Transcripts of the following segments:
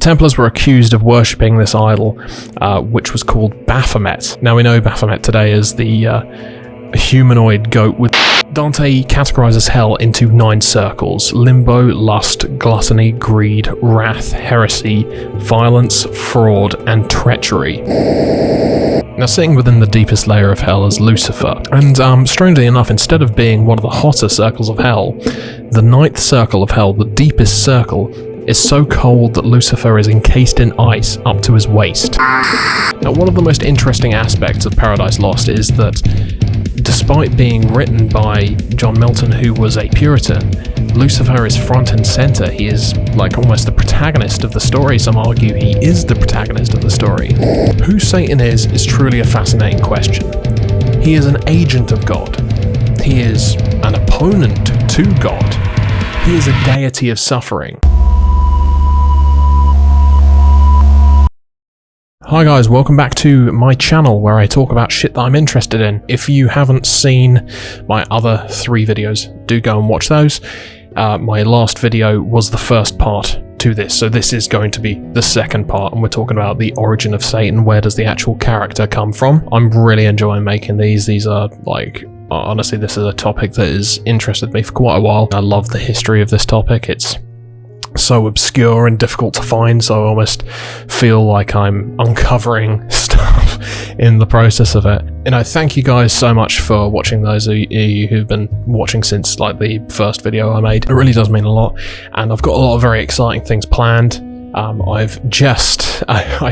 Templars were accused of worshipping this idol, which was called Baphomet. Now we know Baphomet today as the humanoid goat with... Dante categorizes hell into 9 circles: limbo, lust, gluttony, greed, wrath, heresy, violence, fraud, and treachery. Now, sitting within the deepest layer of hell is Lucifer, and strangely enough, instead of being one of the hotter circles of hell, the 9th circle of hell, the deepest circle, is so cold that Lucifer is encased in ice up to his waist. Now, one of the most interesting aspects of Paradise Lost is that despite being written by John Milton, who was a Puritan, Lucifer is front and center. He is like almost the protagonist of the story. Some argue he is the protagonist of the story. Who Satan is truly a fascinating question. He is an agent of God. He is an opponent to God. He is a deity of suffering. Hi guys, welcome back to my channel where I talk about shit that I'm interested in. If you haven't seen my other 3 videos, do go and watch those. My last video was the first part to this, so this is going to be the second part, and we're talking about the origin of Satan. Where does the actual character come from? I'm really enjoying making these. These are like, honestly, this is a topic that has interested me for quite a while. I love the history of this topic. It's so obscure and difficult to find, so I almost feel like I'm uncovering stuff in the process of it. You know, thank you guys so much for watching, those of you who've been watching since like the first video I made. It really does mean a lot, and I've got a lot of very exciting things planned. I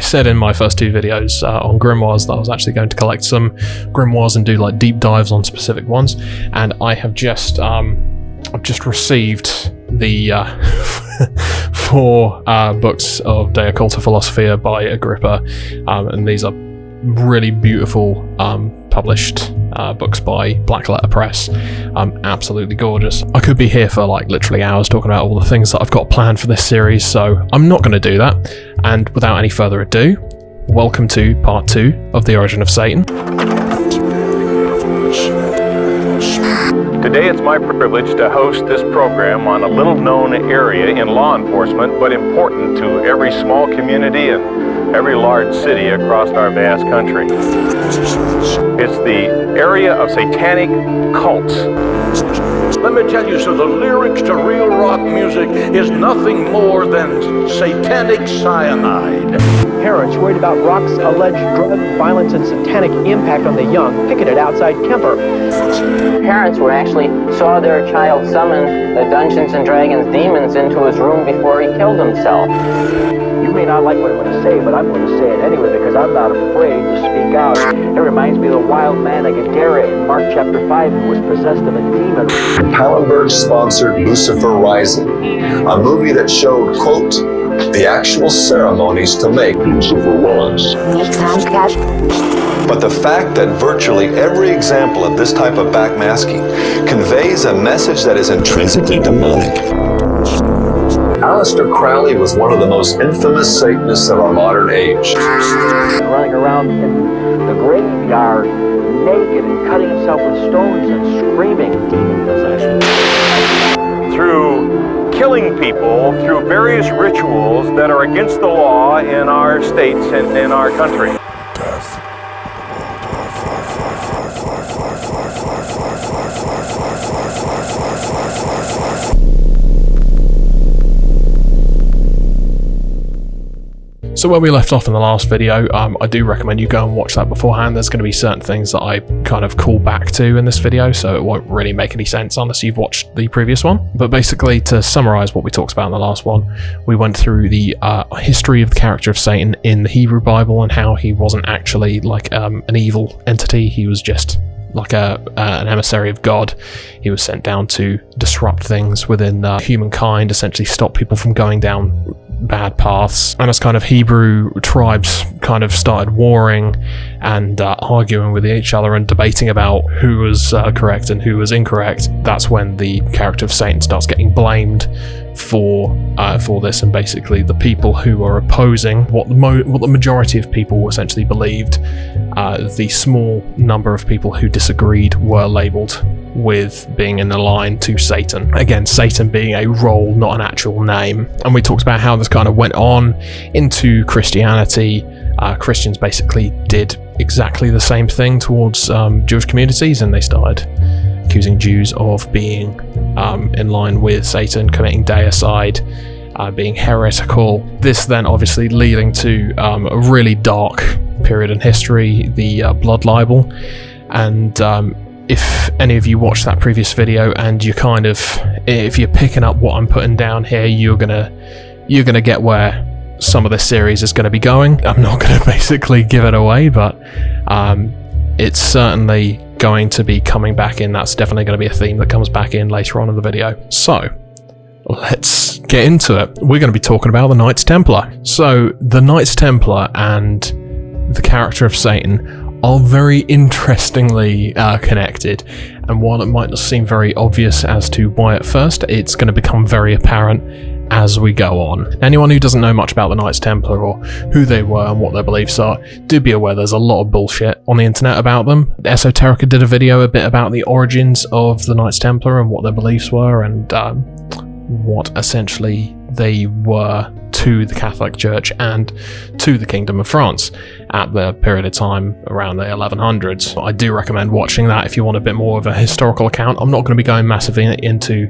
said in my first 2 videos on grimoires that I was actually going to collect some grimoires and do like deep dives on specific ones, and I have just I've just received the 4 books of De Occulta Philosophia by Agrippa, and these are really beautiful published books by Black Letter Press. Absolutely gorgeous. I could be here for like literally hours talking about all the things that I've got planned for this series, so I'm not going to do that. And without any further ado, welcome to part 2 of The Origin of Satan. Today it's my privilege to host this program on a little-known area in law enforcement, but important to every small community and every large city across our vast country. It's the area of satanic cults. Let me tell you, so the lyrics to real rock music is nothing more than satanic cyanide. Parents worried about rock's alleged drug, violence, and satanic impact on the young picketed outside Kemper. Parents who actually saw their child summon the Dungeons and Dragons demons into his room before he killed himself. You may not like what I'm going to say, but I'm going to say it anyway because I'm not afraid to speak out. It reminds me of the wild man of Gadara in Mark chapter 5 who was possessed of a demon. Pallenberg sponsored Lucifer Rising, a movie that showed, quote, the actual ceremonies to make Lucifer rise. But the fact that virtually every example of this type of backmasking conveys a message that is intrinsically demonic. Aleister Crowley was one of the most infamous Satanists of our modern age. Running around in the graveyard naked and cutting himself with stones and screaming demon possession. Through killing people through various rituals that are against the law in our states and in our country. So where we left off in the last video, I do recommend you go and watch that beforehand. There's going to be certain things that I kind of call back to in this video, so it won't really make any sense unless you've watched the previous one. But basically, to summarize what we talked about in the last one, we went through the history of the character of Satan in the Hebrew Bible and how he wasn't actually like an evil entity. He was just like an emissary of God. He was sent down to disrupt things within humankind, essentially stop people from going down bad paths. And as kind of Hebrew tribes kind of started warring and arguing with each other and debating about who was correct and who was incorrect, that's when the character of Satan starts getting blamed for this, and basically the people who are opposing what the majority of people essentially believed. The small number of people who disagreed were labelled with being in a line to Satan. Again, Satan being a role, not an actual name. And we talked about how this kind of went on into Christianity. Christians basically did exactly the same thing towards Jewish communities, and they started accusing Jews of being in line with Satan, committing deicide, being heretical. This then obviously leading to a really dark period in history, the blood libel. And if any of you watched that previous video and you if you're picking up what I'm putting down here, you're gonna get where some of this series is going to be going. I'm not going to basically give it away, but it's certainly going to be coming back in. That's definitely going to be a theme that comes back in later on in the video. So let's get into it. We're going to be talking about the Knights Templar. So the Knights Templar and the character of Satan are very interestingly connected, and while it might not seem very obvious as to why at first, it's going to become very apparent as we go on. Anyone who doesn't know much about the Knights Templar or who they were and what their beliefs are, do be aware there's a lot of bullshit on the internet about them. Esoterica did a video a bit about the origins of the Knights Templar and what their beliefs were, and what essentially they were to the Catholic Church and to the Kingdom of France at the period of time around the 1100s. I do recommend watching that if you want a bit more of a historical account. I'm not going to be going massively into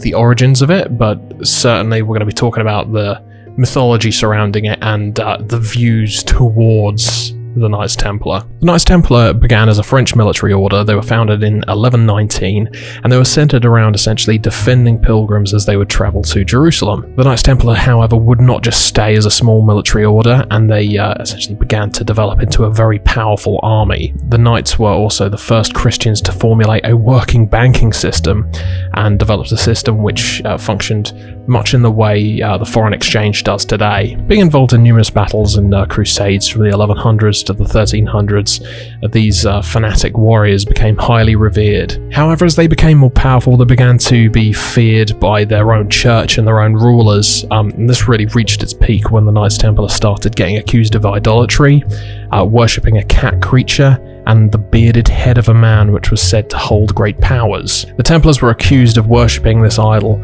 the origins of it, but certainly we're going to be talking about the mythology surrounding it and the views towards the Knights Templar. The Knights Templar began as a French military order. They were founded in 1119, and they were centered around essentially defending pilgrims as they would travel to Jerusalem. The Knights Templar, however, would not just stay as a small military order, and they essentially began to develop into a very powerful army. The Knights were also the first Christians to formulate a working banking system and developed a system which functioned much in the way the foreign exchange does today. Being involved in numerous battles and crusades from the 1100s to the 1300s, these fanatic warriors became highly revered. However, as they became more powerful, they began to be feared by their own church and their own rulers. And this really reached its peak when the Knights Templar started getting accused of idolatry, worshipping a cat creature, and the bearded head of a man which was said to hold great powers. The Templars were accused of worshipping this idol,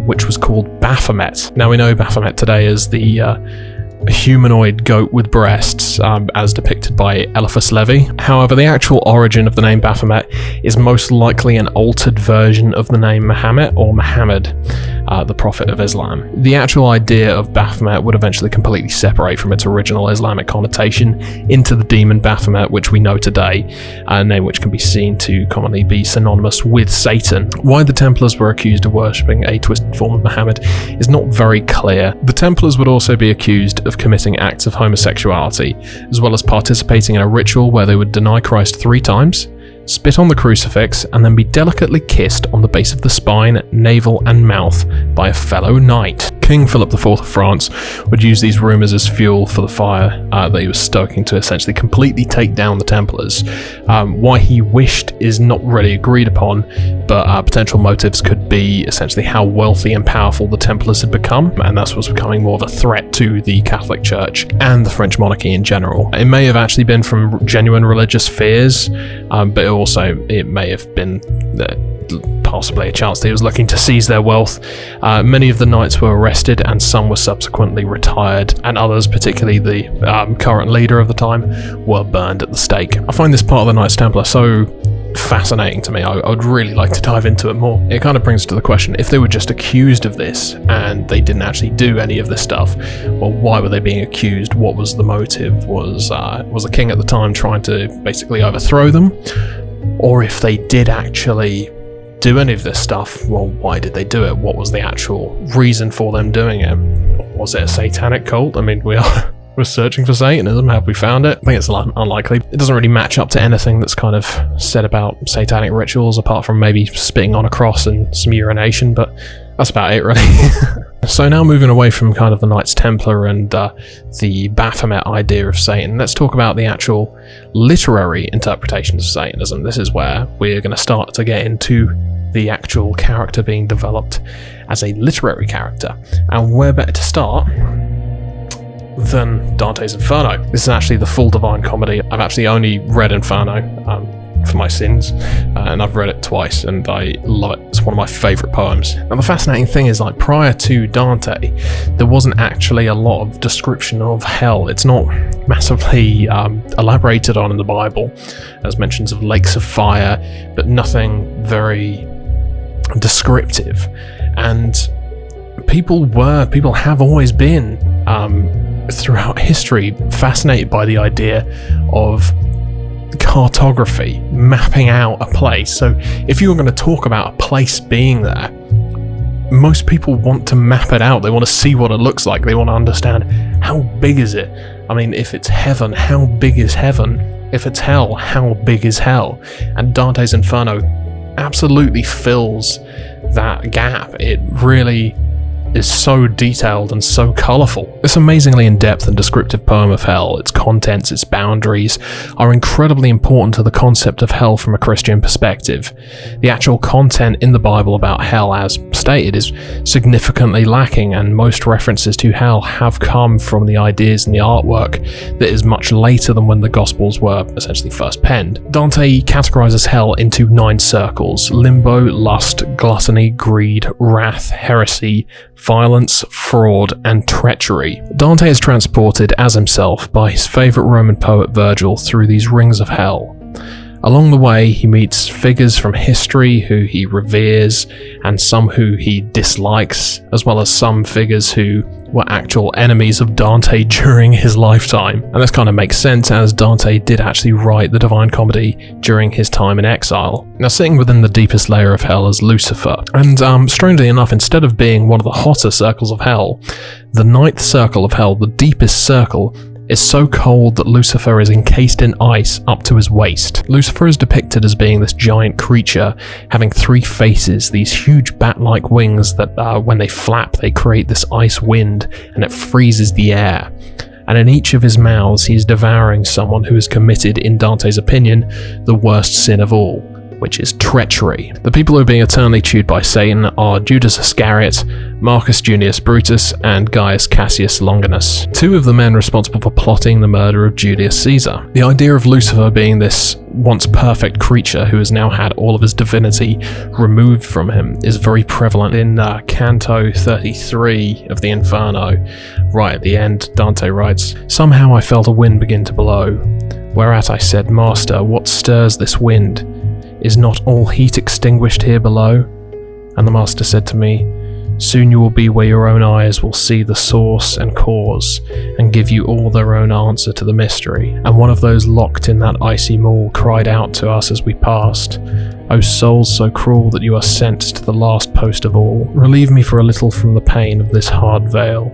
which was called Baphomet. Now we know Baphomet today as the humanoid goat with breasts, as depicted by Eliphas Levi. However, the actual origin of the name Baphomet is most likely an altered version of the name Muhammad or Muhammad, the prophet of Islam. The actual idea of Baphomet would eventually completely separate from its original Islamic connotation into the demon Baphomet, which we know today, a name which can be seen to commonly be synonymous with Satan. Why the Templars were accused of worshipping a twisted form of Muhammad is not very clear. The Templars would also be accused of committing acts of homosexuality, as well as participating in a ritual where they would deny Christ 3 times, spit on the crucifix, and then be delicately kissed on the base of the spine, navel, and mouth by a fellow knight. King Philip IV of France would use these rumours as fuel for the fire that he was stoking to essentially completely take down the Templars. Why he wished is not really agreed upon, but potential motives could be essentially how wealthy and powerful the Templars had become, and thus was becoming more of a threat to the Catholic Church and the French monarchy in general. It may have actually been from genuine religious fears, but it may have been possibly a chance that he was looking to seize their wealth. Many of the knights were arrested and some were subsequently retired, and others, particularly the current leader of the time, were burned at the stake. I find this part of the Knights Templar so fascinating to me. I would really like to dive into it more. It kind of brings to the question, if they were just accused of this and they didn't actually do any of this stuff, well, why were they being accused? What was the motive? Was the king at the time trying to basically overthrow them? Or if they did actually do any of this stuff, well, why did they do it? What was the actual reason for them doing it? Was it a satanic cult? I mean, we're searching for Satanism. Have we found it? I think it's unlikely. It doesn't really match up to anything that's kind of said about satanic rituals, apart from maybe spitting on a cross and some urination, but That's about it, really. So now moving away from kind of the Knights Templar and the Baphomet idea of Satan, let's talk about the actual literary interpretations of Satanism. This is where we're going to start to get into the actual character being developed as a literary character. And where better to start than Dante's Inferno. This is actually the full Divine Comedy. I've actually only read Inferno for my sins, and I've read it twice, and I love it. It's one of my favourite poems. And the fascinating thing is, like, prior to Dante, there wasn't actually a lot of description of hell. It's not massively elaborated on in the Bible. There's mentions of lakes of fire, but nothing very descriptive. And people have always been, throughout history, fascinated by the idea of cartography, mapping out a place. So if you were going to talk about a place being there, most people want to map it out. They want to see what it looks like. They want to understand, how big is it? I mean, if it's heaven, how big is heaven? If it's hell, how big is hell? And Dante's Inferno absolutely fills that gap. It really is so detailed and so colourful. This amazingly in-depth and descriptive poem of hell, its contents, its boundaries, are incredibly important to the concept of hell from a Christian perspective. The actual content in the Bible about hell, as stated, is significantly lacking, and most references to hell have come from the ideas and the artwork that is much later than when the Gospels were essentially first penned. Dante categorises hell into 9 circles: limbo, lust, gluttony, greed, wrath, heresy, violence, fraud, and treachery. Dante is transported as himself by his favourite Roman poet Virgil through these rings of hell. Along the way, he meets figures from history who he reveres, and some who he dislikes, as well as some figures who were actual enemies of Dante during his lifetime. And this kind of makes sense, as Dante did actually write the Divine Comedy during his time in exile. Now, sitting within the deepest layer of hell is Lucifer, and strangely enough, instead of being one of the hotter circles of hell, the 9th circle of hell, the deepest circle, is so cold that Lucifer is encased in ice up to his waist. Lucifer is depicted as being this giant creature having 3 faces, these huge bat-like wings that when they flap they create this ice wind and it freezes the air. And in each of his mouths he is devouring someone who has committed, in Dante's opinion, the worst sin of all, which is treachery. The people who are being eternally chewed by Satan are Judas Iscariot, Marcus Junius Brutus, and Gaius Cassius Longinus, 2 of the men responsible for plotting the murder of Julius Caesar. The idea of Lucifer being this once perfect creature who has now had all of his divinity removed from him is very prevalent in Canto 33 of the Inferno. Right at the end, Dante writes, "Somehow I felt a wind begin to blow, whereat I said, Master, what stirs this wind? Is not all heat extinguished here below? And the master said to me, Soon you will be where your own eyes will see the source and cause, and give you all their own answer to the mystery. And one of those locked in that icy maw cried out to us as we passed, O souls so cruel that you are sent to the last post of all, relieve me for a little from the pain of this hard veil.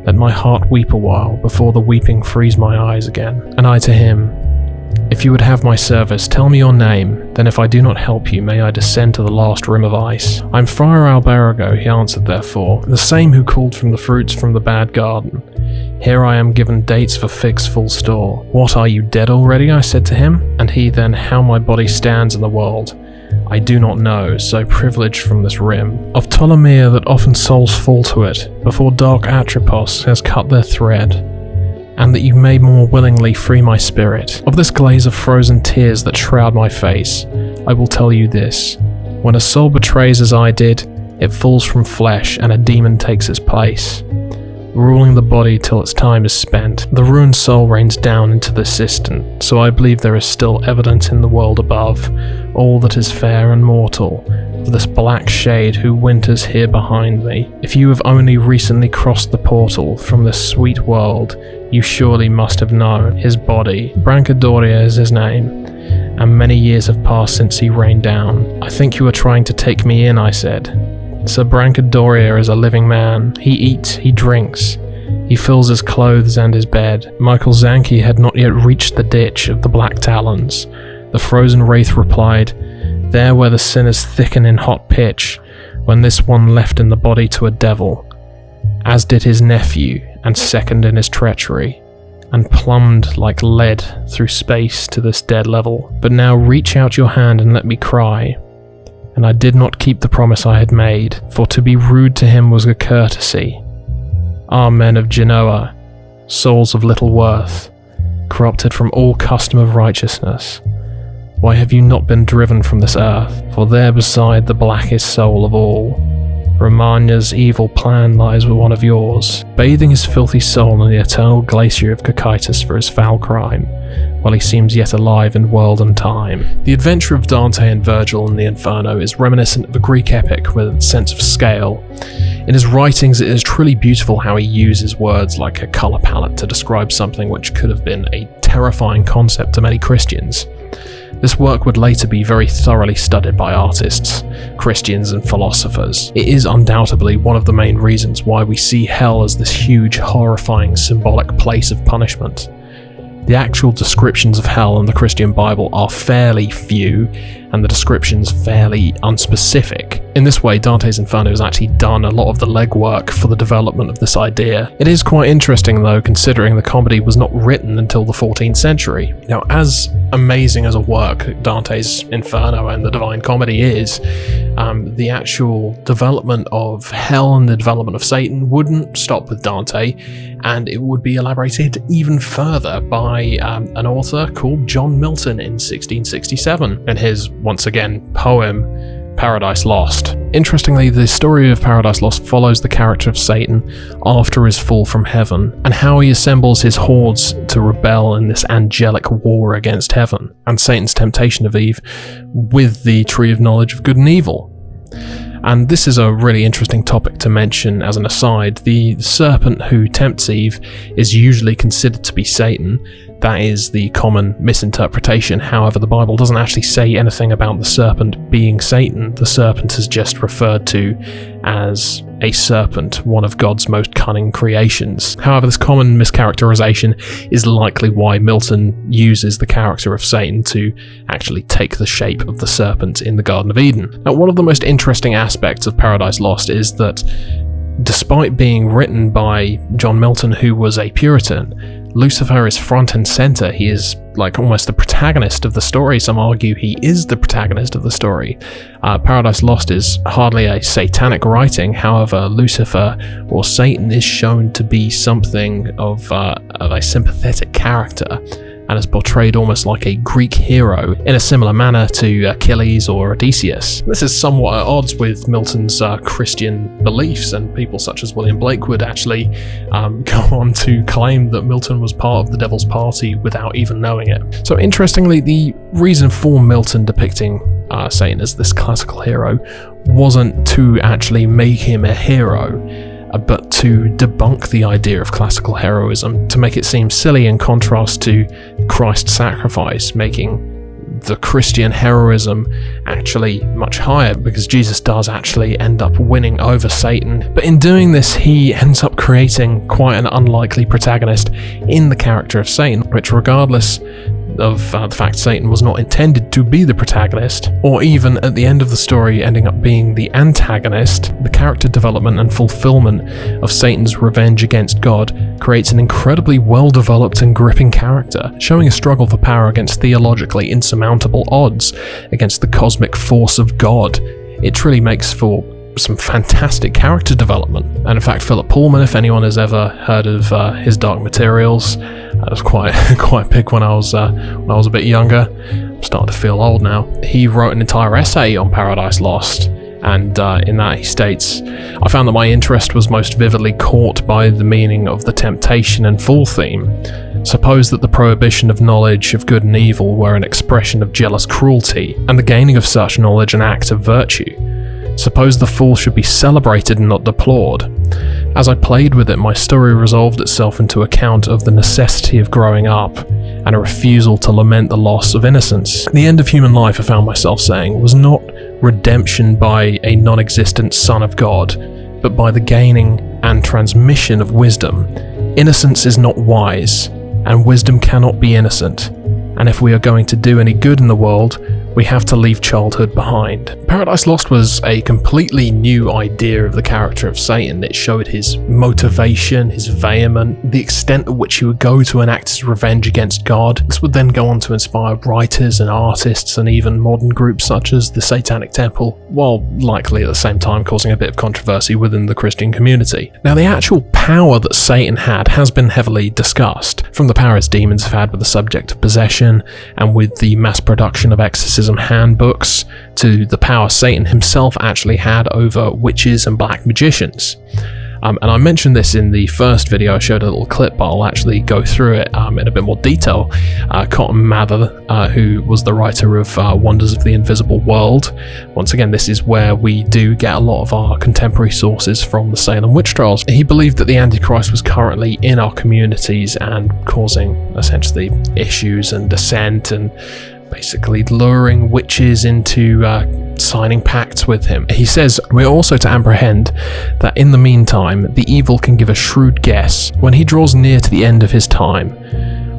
Let my heart weep a while, before the weeping freeze my eyes again. And I to him, If you would have my service, tell me your name, then if I do not help you, may I descend to the last rim of ice. I'm Friar Alberigo, he answered therefore, the same who called from the fruits from the bad garden. Here I am given dates for figs full store. What, are you dead already? I said to him, and he then, how my body stands in the world, I do not know, so privileged from this rim. Of Ptolemea that often souls fall to it, before dark Atropos has cut their thread, and that you may more willingly free my spirit. Of this glaze of frozen tears that shroud my face, I will tell you this. When a soul betrays as I did, it falls from flesh and a demon takes its place, ruling the body till its time is spent. The ruined soul rains down into the cistern, so I believe there is still evidence in the world above, all that is fair and mortal, of this black shade who winters here behind me. If you have only recently crossed the portal from this sweet world, you surely must have known his body. Brancadoria is his name, and many years have passed since he rained down. I think you are trying to take me in, I said. Sir Brancadoria is a living man. He eats, he drinks, he fills his clothes and his bed. Michael Zanke had not yet reached the ditch of the Black Talons. The frozen wraith replied, There where the sinners thicken in hot pitch, when this one left in the body to a devil, as did his nephew, and second in his treachery, and plumbed like lead through space to this dead level. But now reach out your hand and let me cry. And I did not keep the promise I had made, for to be rude to him was a courtesy. Ah, men of Genoa, souls of little worth, corrupted from all custom of righteousness, why have you not been driven from this earth? For there beside the blackest soul of all, Romagna's evil plan lies with one of yours, bathing his filthy soul in the eternal glacier of Cocytus for his foul crime, while he seems yet alive in world and time. The adventure of Dante and Virgil in the Inferno is reminiscent of a Greek epic with a sense of scale. In his writings, it is truly beautiful how he uses words like a colour palette to describe something which could have been a terrifying concept to many Christians. This work would later be very thoroughly studied by artists, Christians and philosophers. It is undoubtedly one of the main reasons why we see hell as this huge, horrifying, symbolic place of punishment. The actual descriptions of hell in the Christian Bible are fairly few, and the descriptions fairly unspecific. In this way, Dante's Inferno has actually done a lot of the legwork for the development of this idea. It is quite interesting though, considering the comedy was not written until the 14th century. Now, as amazing as a work Dante's Inferno and the Divine Comedy is, the actual development of hell and the development of Satan wouldn't stop with Dante, and it would be elaborated even further by an author called John Milton in 1667, and his, once again, poem Paradise Lost. Interestingly, the story of Paradise Lost follows the character of Satan after his fall from heaven, and how he assembles his hordes to rebel in this angelic war against heaven, and Satan's temptation of Eve with the tree of knowledge of good and evil. And this is a really interesting topic to mention as an aside. The serpent who tempts Eve is usually considered to be Satan. That is the common misinterpretation. However, the Bible doesn't actually say anything about the serpent being Satan. The serpent is just referred to as a serpent, one of God's most cunning creations. However, this common mischaracterization is likely why Milton uses the character of Satan to actually take the shape of the serpent in the Garden of Eden. Now, one of the most interesting aspects of Paradise Lost is that despite being written by John Milton, who was a Puritan, Lucifer is front and center. He is like almost the protagonist of the story. Some argue he is the protagonist of the story. Paradise Lost is hardly a satanic writing. However, Lucifer, or Satan, is shown to be something of a sympathetic character, and is portrayed almost like a Greek hero in a similar manner to Achilles or Odysseus. This is somewhat at odds with Milton's Christian beliefs, and people such as William Blake would actually go on to claim that Milton was part of the devil's party without even knowing it. So interestingly, the reason for Milton depicting Satan as this classical hero wasn't to actually make him a hero, but to debunk the idea of classical heroism, to make it seem silly in contrast to Christ's sacrifice, making the Christian heroism actually much higher, because Jesus does actually end up winning over Satan. But in doing this, he ends up creating quite an unlikely protagonist in the character of Satan, which, regardless of the fact Satan was not intended to be the protagonist, or even at the end of the story ending up being the antagonist, the character development and fulfillment of Satan's revenge against God creates an incredibly well-developed and gripping character, showing a struggle for power against theologically insurmountable odds, against the cosmic force of God. It truly makes for some fantastic character development. And in fact, Philip Pullman, if anyone has ever heard of his Dark Materials, that was quite big when I was a bit younger. I'm starting to feel old now. He wrote an entire essay on Paradise Lost, and in that he states, "I found that my interest was most vividly caught by the meaning of the temptation and fall theme. Suppose that the prohibition of knowledge of good and evil were an expression of jealous cruelty, and the gaining of such knowledge an act of virtue. Suppose the fall should be celebrated and not deplored. As I played with it, my story resolved itself into account of the necessity of growing up, and a refusal to lament the loss of innocence. The end of human life, I found myself saying, was not redemption by a non-existent Son of God, but by the gaining and transmission of wisdom. Innocence is not wise, and wisdom cannot be innocent. And if we are going to do any good in the world, we have to leave childhood behind. Paradise Lost was a completely new idea of the character of Satan. It showed his motivation, his vehement, the extent at which he would go to enact his revenge against God. This would then go on to inspire writers and artists and even modern groups such as the Satanic Temple, while likely at the same time causing a bit of controversy within the Christian community. Now, the actual power that Satan had has been heavily discussed, from the power his demons have had with the subject of possession and with the mass production of exorcism handbooks, to the power Satan himself actually had over witches and black magicians. And I mentioned this in the first video. I showed a little clip, but I'll actually go through it in a bit more detail. Cotton Mather, who was the writer of Wonders of the Invisible World. Once again, this is where we do get a lot of our contemporary sources from the Salem witch trials. He believed that the Antichrist was currently in our communities and causing essentially issues and dissent, and basically luring witches into signing pacts with him. He says, "We're also to apprehend that in the meantime, the evil can give a shrewd guess when he draws near to the end of his time.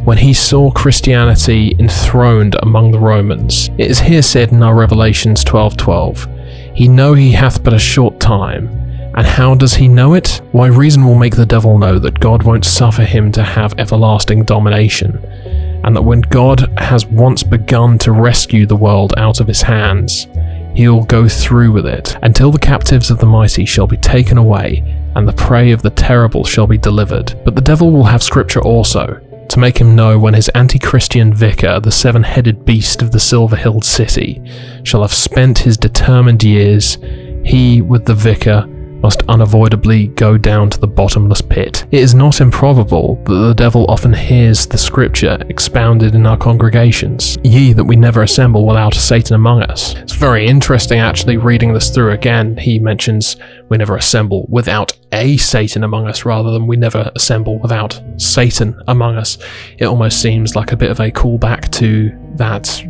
When he saw Christianity enthroned among the Romans, it is here said in our Revelations 12:12, he know he hath but a short time. And how does he know it? Why, reason will make the devil know that God won't suffer him to have everlasting domination, and that when God has once begun to rescue the world out of his hands, he'll go through with it, until the captives of the mighty shall be taken away, and the prey of the terrible shall be delivered. But the devil will have scripture also, to make him know when his anti-Christian vicar, the seven-headed beast of the silver-hilled city, shall have spent his determined years, he with the vicar must unavoidably go down to the bottomless pit. It is not improbable that the devil often hears the scripture expounded in our congregations, ye that we never assemble without a Satan among us." It's very interesting actually reading this through again. He mentions we never assemble without a Satan among us rather than we never assemble without Satan among us. It almost seems like a bit of a callback to that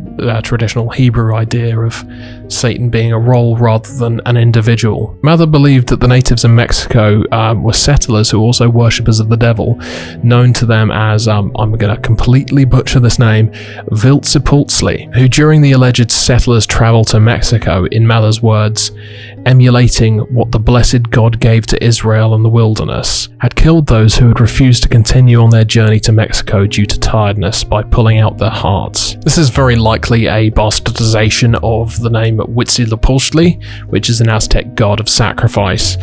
traditional Hebrew idea of Satan being a role rather than an individual. Mather believed that the natives in Mexico were settlers who were also worshippers of the devil, known to them as, I'm going to completely butcher this name, Viltzlipultzli, who during the alleged settlers' travel to Mexico, in Mather's words, emulating what the blessed God gave to Israel in the wilderness, had killed those who had refused to continue on their journey to Mexico due to tiredness by pulling out their hearts. This is very likely a bastardization of the name Huitzilopolchtli, which is an Aztec god of sacrifice.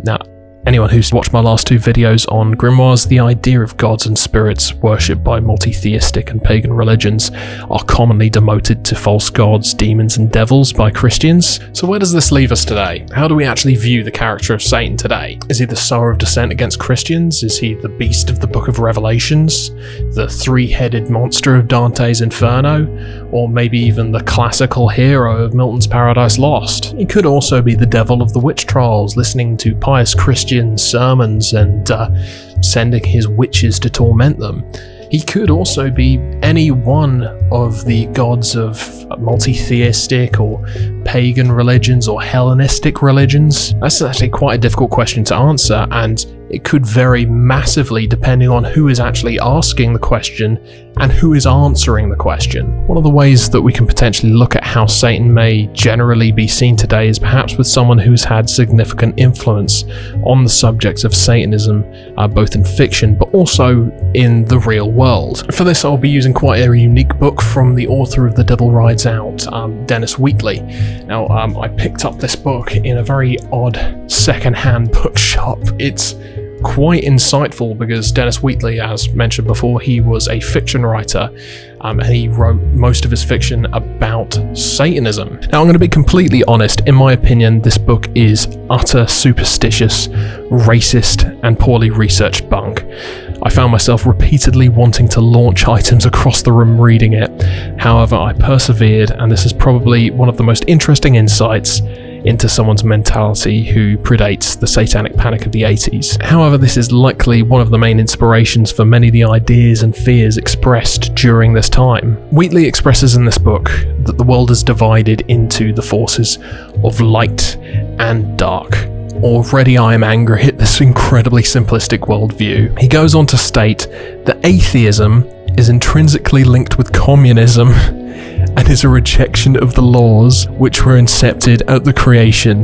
Now, anyone who's watched my last two videos on grimoires, the idea of gods and spirits worshipped by multi-theistic and pagan religions are commonly demoted to false gods, demons and devils by Christians. So where does this leave us today? How do we actually view the character of Satan today? Is he the sower of dissent against Christians? Is he the beast of the book of Revelations? The three-headed monster of Dante's Inferno? Or maybe even the classical hero of Milton's Paradise Lost? He could also be the devil of the witch trials, listening to pious Christian sermons and sending his witches to torment them. He could also be any one of the gods of multi-theistic or pagan religions or Hellenistic religions. That's actually quite a difficult question to answer, and it could vary massively depending on who is actually asking the question and who is answering the question. One of the ways that we can potentially look at how Satan may generally be seen today is perhaps with someone who's had significant influence on the subject of Satanism, both in fiction but also in the real world. For this, I'll be using quite a unique book from the author of The Devil Rides Out, Dennis Wheatley. Now, I picked up this book in a very odd second-hand bookshop. It's quite insightful because Dennis Wheatley, as mentioned before, he was a fiction writer, and he wrote most of his fiction about Satanism. Now, I'm going to be completely honest. In my opinion, this book is utter superstitious, racist, and poorly researched bunk. I found myself repeatedly wanting to launch items across the room reading it. However, I persevered, and this is probably one of the most interesting insights into someone's mentality who predates the satanic panic of the 80s. However, this is likely one of the main inspirations for many of the ideas and fears expressed during this time. Wheatley expresses in this book that the world is divided into the forces of light and dark. Already I am angry at this incredibly simplistic worldview. He goes on to state that atheism is intrinsically linked with communism and is a rejection continuation of the laws which were incepted at the creation,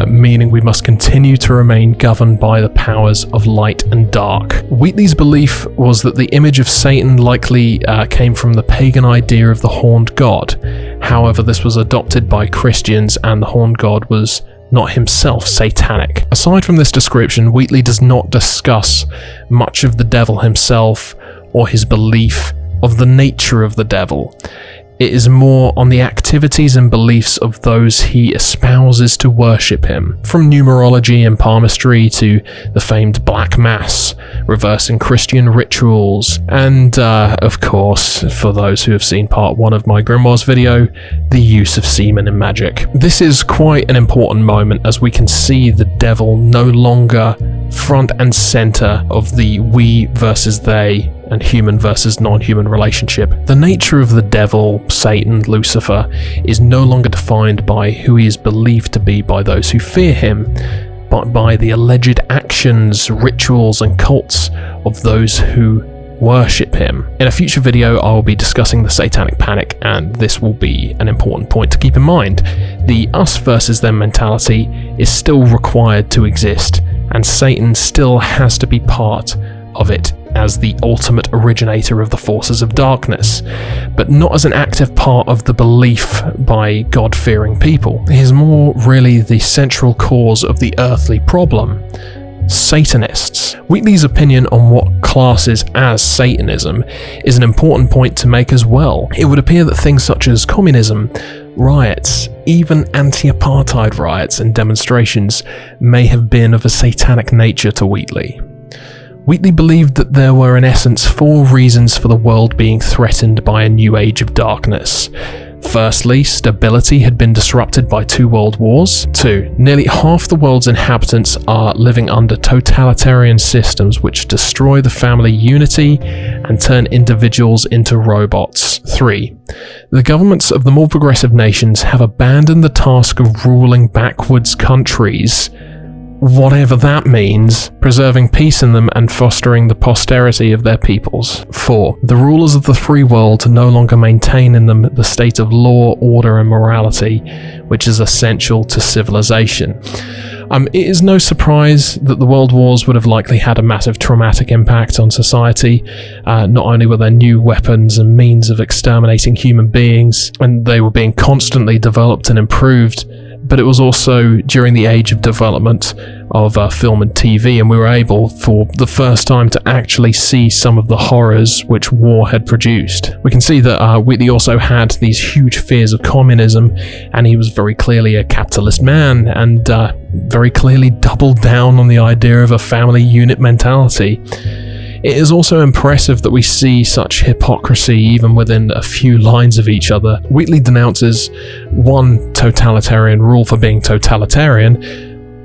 meaning we must continue to remain governed by the powers of light and dark. Wheatley's belief was that the image of Satan likely came from the pagan idea of the horned god. However, this was adopted by Christians, and the horned god was not himself satanic. Aside from this description, Wheatley does not discuss much of the devil himself or his belief of the nature of the devil. It is more on the activities and beliefs of those he espouses to worship him, from numerology and palmistry to the famed Black Mass, reversing Christian rituals, and of course, for those who have seen part 1 of my Grimoires video, the use of semen in magic. This is quite an important moment, as we can see the devil no longer front and center of the we versus they and human versus non-human relationship. The nature of the devil, Satan, Lucifer, is no longer defined by who he is believed to be by those who fear him, but by the alleged actions, rituals, and cults of those who worship him. In a future video, I will be discussing the Satanic Panic, and this will be an important point to keep in mind. The us versus them mentality is still required to exist, and Satan still has to be part of it as the ultimate originator of the forces of darkness, but not as an active part of the belief by God-fearing people. He is more really the central cause of the earthly problem. Satanists. Wheatley's opinion on what classes as Satanism is an important point to make as well. It would appear that things such as communism, riots, even anti-apartheid riots and demonstrations may have been of a satanic nature to Wheatley. Wheatley believed that there were in essence 4 reasons for the world being threatened by a new age of darkness. Firstly, stability had been disrupted by 2 world wars. 2. Nearly half the world's inhabitants are living under totalitarian systems which destroy the family unity and turn individuals into robots. 3. The governments of the more progressive nations have abandoned the task of ruling backwards countries, whatever that means, preserving peace in them and fostering the posterity of their peoples. 4. The rulers of the free world no longer maintain in them the state of law, order, and morality, which is essential to civilization. It is no surprise that the world wars would have likely had a massive traumatic impact on society. Not only were there new weapons and means of exterminating human beings, and they were being constantly developed and improved, but it was also during the age of development of film and TV, and we were able for the first time to actually see some of the horrors which war had produced. We can see that Wheatley also had these huge fears of communism, and he was very clearly a capitalist man, and very clearly doubled down on the idea of a family unit mentality. It is also impressive that we see such hypocrisy even within a few lines of each other. Wheatley denounces one totalitarian rule for being totalitarian,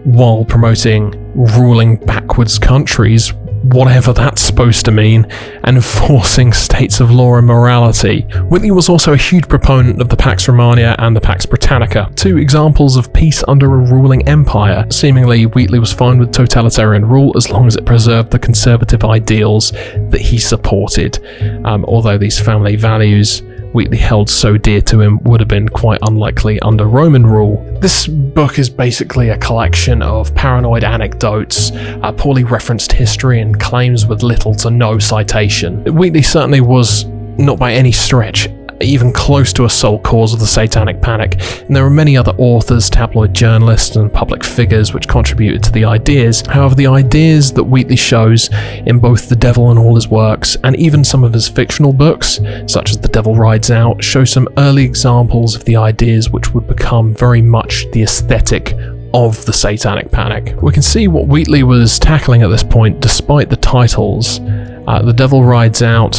while promoting ruling backwards countries, whatever that's supposed to mean, and enforcing states of law and morality. Wheatley was also a huge proponent of the Pax Romana and the Pax Britannica, 2 examples of peace under a ruling empire. Seemingly, Wheatley was fine with totalitarian rule as long as it preserved the conservative ideals that he supported, although these family values Wheatley held so dear to him would have been quite unlikely under Roman rule. This book is basically a collection of paranoid anecdotes, poorly referenced history, and claims with little to no citation. Wheatley certainly was not by any stretch even close to a sole cause of the Satanic Panic, and there are many other authors, tabloid journalists, and public figures which contributed to the ideas. However, the ideas that Wheatley shows in both The Devil and All His Works, and even some of his fictional books, such as The Devil Rides Out, show some early examples of the ideas which would become very much the aesthetic of the Satanic Panic. We can see what Wheatley was tackling at this point, despite the titles. The Devil Rides Out,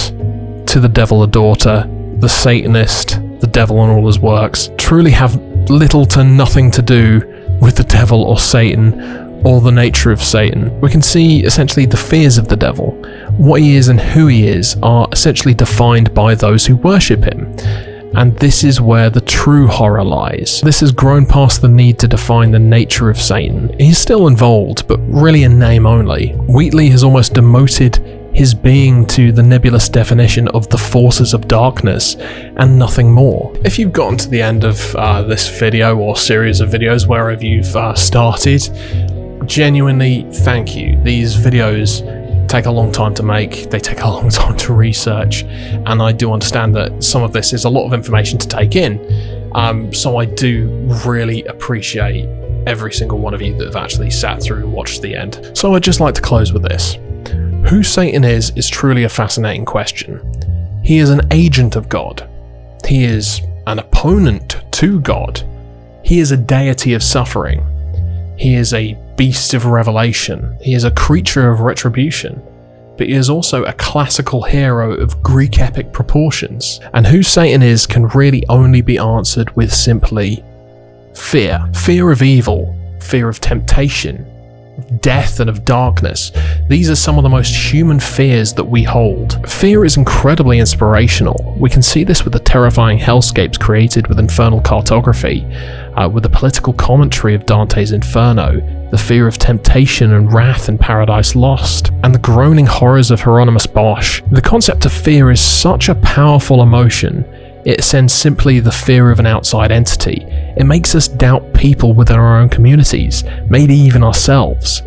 To the Devil a Daughter, The Satanist, The Devil and All His Works truly have little to nothing to do with the devil or Satan or the nature of Satan. We can see essentially the fears of the devil. What he is and who he is are essentially defined by those who worship him. And this is where the true horror lies. This has grown past the need to define the nature of Satan. He's still involved, but really in name only. Wheatley has almost demoted his being to the nebulous definition of the forces of darkness and nothing more. If you've gotten to the end of this video or series of videos, wherever you've started, genuinely thank you. These videos take a long time to make, they take a long time to research, and I do understand that some of this is a lot of information to take in, so I do really appreciate every single one of you that have actually sat through and watched the end. So I'd just like to close with this. Who Satan is truly a fascinating question. He is an agent of God. He is an opponent to God. He is a deity of suffering. He is a beast of revelation. He is a creature of retribution. But he is also a classical hero of Greek epic proportions. And who Satan is can really only be answered with simply fear. Fear of evil, fear of temptation, of death and of darkness. These are some of the most human fears that we hold. Fear is incredibly inspirational. We can see this with the terrifying hellscapes created with infernal cartography, with the political commentary of Dante's Inferno, the fear of temptation and wrath in Paradise Lost, and the groaning horrors of Hieronymus Bosch. The concept of fear is such a powerful emotion. It sends simply the fear of an outside entity. It makes us doubt people within our own communities, maybe even ourselves.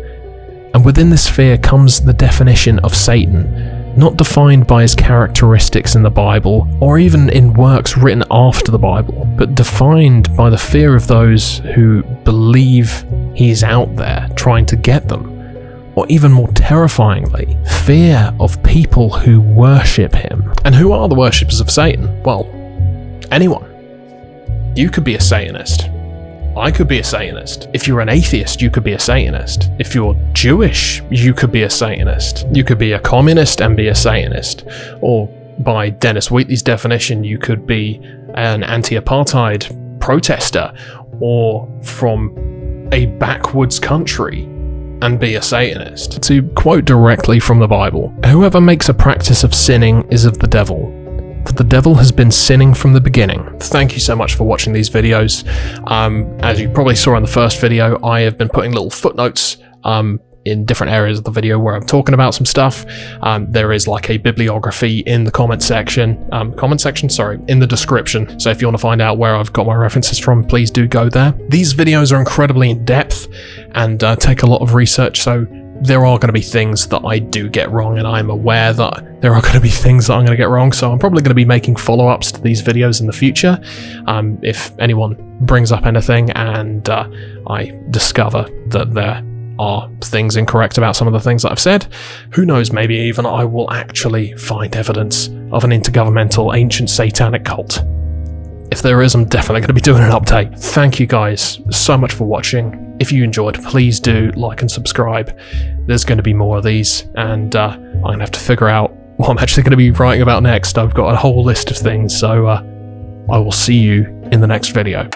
And within this fear comes the definition of Satan, not defined by his characteristics in the Bible, or even in works written after the Bible, but defined by the fear of those who believe he's out there trying to get them. Or even more terrifyingly, fear of people who worship him. And who are the worshippers of Satan? Well, anyone. You could be a Satanist. I could be a Satanist. If you're an atheist, you could be a Satanist. If you're Jewish, you could be a Satanist. You could be a communist and be a Satanist. Or by Dennis Wheatley's definition, you could be an anti-apartheid protester, or from a backwoods country and be a Satanist. To quote directly from the Bible, "Whoever makes a practice of sinning is of the devil, for the devil has been sinning from the beginning." Thank you so much for watching these videos. As you probably saw in the first video, I have been putting little footnotes in different areas of the video where I'm talking about some stuff. There is like a bibliography in the comment section, in the description. So if you want to find out where I've got my references from, please do go there. These videos are incredibly in depth and take a lot of research, so there are going to be things that I do get wrong, and I'm aware that there are going to be things that I'm going to get wrong, so I'm probably going to be making follow-ups to these videos in the future. If anyone brings up anything and I discover that there are things incorrect about some of the things that I've said, who knows, maybe even I will actually find evidence of an intergovernmental ancient satanic cult. If there is, I'm definitely going to be doing an update. Thank you guys so much for watching. If you enjoyed, please do like and subscribe. There's going to be more of these, and I'm going to have to figure out what I'm actually going to be writing about next. I've got a whole list of things, so I will see you in the next video.